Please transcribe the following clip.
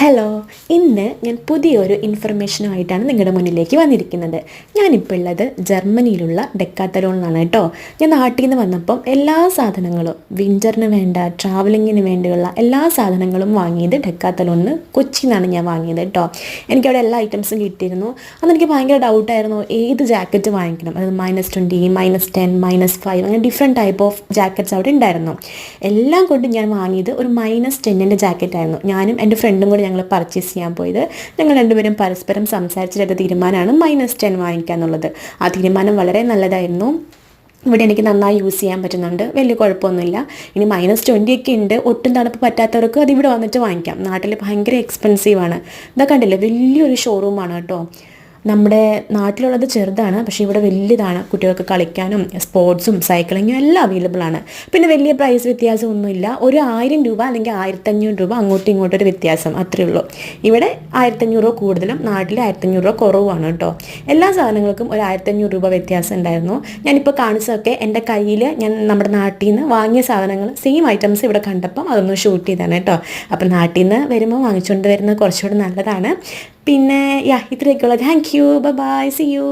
Hello, ഇന്ന് ഞാൻ പുതിയൊരു ഇൻഫർമേഷനുമായിട്ടാണ് നിങ്ങളുടെ മുന്നിലേക്ക് വന്നിരിക്കുന്നത്. ഞാനിപ്പോൾ ഉള്ളത് ജർമ്മനിയിലുള്ള ഡെക്കാത്തലോണിലാണ് കേട്ടോ. ഞാൻ നാട്ടിൽ നിന്ന് വന്നപ്പം എല്ലാ സാധനങ്ങളും വിൻ്ററിന് വേണ്ട ട്രാവലിങ്ങിന് വേണ്ടിയുള്ള എല്ലാ സാധനങ്ങളും വാങ്ങിയത് ഡെക്കാത്തലോണിൽ കൊച്ചിയിൽ നിന്നാണ് ഞാൻ വാങ്ങിയത് കേട്ടോ. എനിക്കവിടെ എല്ലാ ഐറ്റംസും കിട്ടിയിരുന്നു. അതെനിക്ക് ഭയങ്കര ഡൗട്ടായിരുന്നു ഏത് ജാക്കറ്റ് വാങ്ങിക്കണം. അത് -20, -10, -5 അങ്ങനെ ഡിഫറെൻറ്റ് ടൈപ്പ് ഓഫ് ജാക്കറ്റ്സ് അവിടെ ഉണ്ടായിരുന്നു. എല്ലാം കൊണ്ട് ഞാൻ വാങ്ങിയത് ഒരു -10ൻ്റെ ജാക്കറ്റായിരുന്നു. ഞാനും എൻ്റെ ഫ്രണ്ടും കൂടി ഞങ്ങൾ പർച്ചേസ് ചെയ്യാൻ പോയത്. ഞങ്ങൾ രണ്ടുപേരും പരസ്പരം സംസാരിച്ചിട്ട് തീരുമാനമാണ് -10 വാങ്ങിക്കുക എന്നുള്ളത്. ആ തീരുമാനം വളരെ നല്ലതായിരുന്നു. ഇവിടെ എനിക്ക് നന്നായി യൂസ് ചെയ്യാൻ പറ്റുന്നുണ്ട്, വലിയ കുഴപ്പമൊന്നുമില്ല. ഇനി -20 ഒക്കെ ഉണ്ട്, ഒട്ടും തണുപ്പ് പറ്റാത്തവർക്ക് അത് ഇവിടെ വന്നിട്ട് വാങ്ങിക്കാം. നാട്ടിൽ ഭയങ്കര എക്സ്പെൻസീവാണ്. ഇതൊക്കെ കണ്ടില്ലേ, വലിയൊരു ഷോറൂമാണ് കേട്ടോ. നമ്മുടെ നാട്ടിലുള്ളത് ചെറുതാണ്, പക്ഷേ ഇവിടെ വലിയതാണ്. കുട്ടികൾക്ക് കളിക്കാനും സ്പോർട്സും സൈക്ലിങ്ങും എല്ലാം അവൈലബിൾ ആണ്. പിന്നെ വലിയ പ്രൈസ് വ്യത്യാസമൊന്നുമില്ല. ഒരു 1000 രൂപ അല്ലെങ്കിൽ 1500 രൂപ അങ്ങോട്ടും ഇങ്ങോട്ടും ഒരു വ്യത്യാസം, അത്രയേ ഉള്ളൂ. ഇവിടെ 1500 രൂപ കൂടുതലും, നാട്ടിൽ 1500 രൂപ കുറവാണ് കേട്ടോ. എല്ലാ സാധനങ്ങൾക്കും ഒരു 1500 രൂപ വ്യത്യാസം ഉണ്ടായിരുന്നു. ഞാനിപ്പോൾ കാണിച്ചതൊക്കെ എൻ്റെ കയ്യിൽ ഞാൻ നമ്മുടെ നാട്ടിൽ നിന്ന് വാങ്ങിയ സാധനങ്ങൾ, സെയിം ഐറ്റംസ് ഇവിടെ കണ്ടപ്പം അതൊന്ന് ഷൂട്ട് ചെയ്താണ് കേട്ടോ. അപ്പം നാട്ടിൽ നിന്ന് വരുമ്പോൾ വാങ്ങിച്ചുകൊണ്ട് വരുന്നത് കുറച്ചുകൂടി നല്ലതാണ്. പിന്നെ ഇത്രയൊക്കെയുള്ള. Thank you, bye bye, see U.